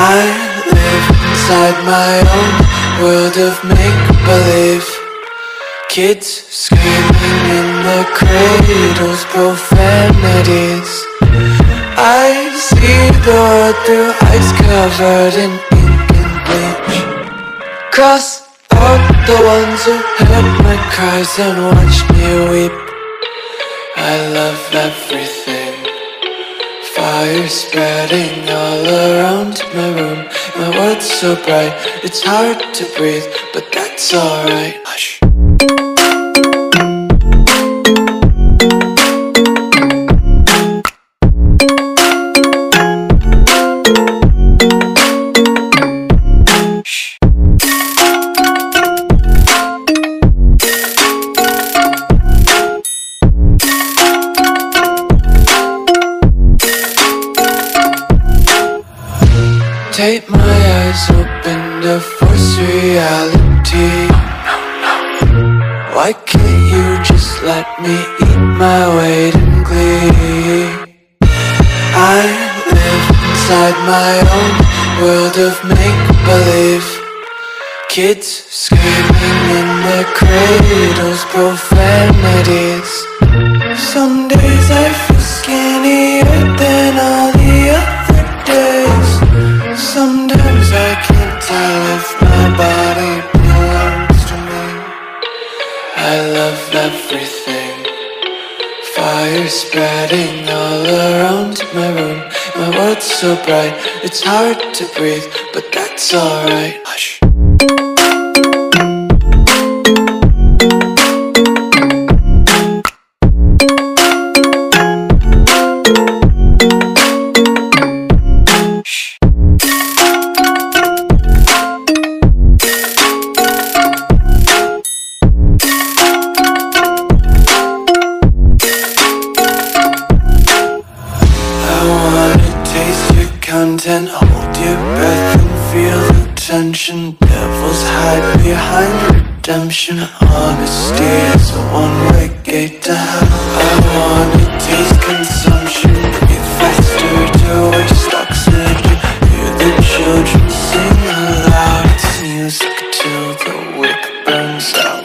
I live inside my own world of make-believe. Kids screaming in the cradles, profanities. I see the world through ice covered in ink and bleach. Cross out the ones who heard my cries and watched me weep. I love everything. Fire spreading all around my room. My world's so bright, it's hard to breathe, but that's alright. Hush. Tape my eyes open to force reality. Why can't you just let me eat my weight in glee? I live inside my own world of make-believe. Kids screaming in their cradles, profanities. Some days I feel skinnier than all the other days. Sometimes I can't tell if my body belongs to me. I love everything. Fire spreading all around my room. My world's so bright, it's hard to breathe, but that's alright. Hush. Content, hold your breath and feel the tension. Devils hide behind redemption. Honesty is a one-way gate to hell. I wanna taste consumption. Breathe faster to waste oxygen. Hear the children sing aloud. It's music till the wick burns out.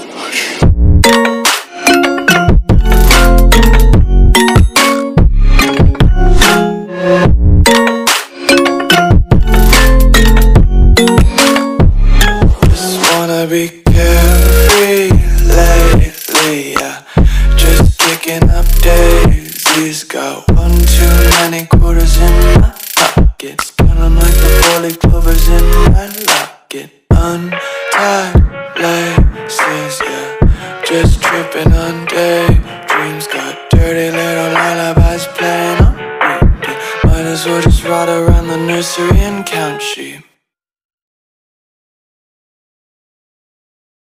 Be carefree lately, yeah. Just kicking up daisies. Got one too many quarters in my pockets. Counting like the 4-leaf clovers in my locket. Untied laces, yeah. Just tripping on daydreams. Got dirty little lullabies playing on repeat. Might as well just ride around the nursery and count sheep.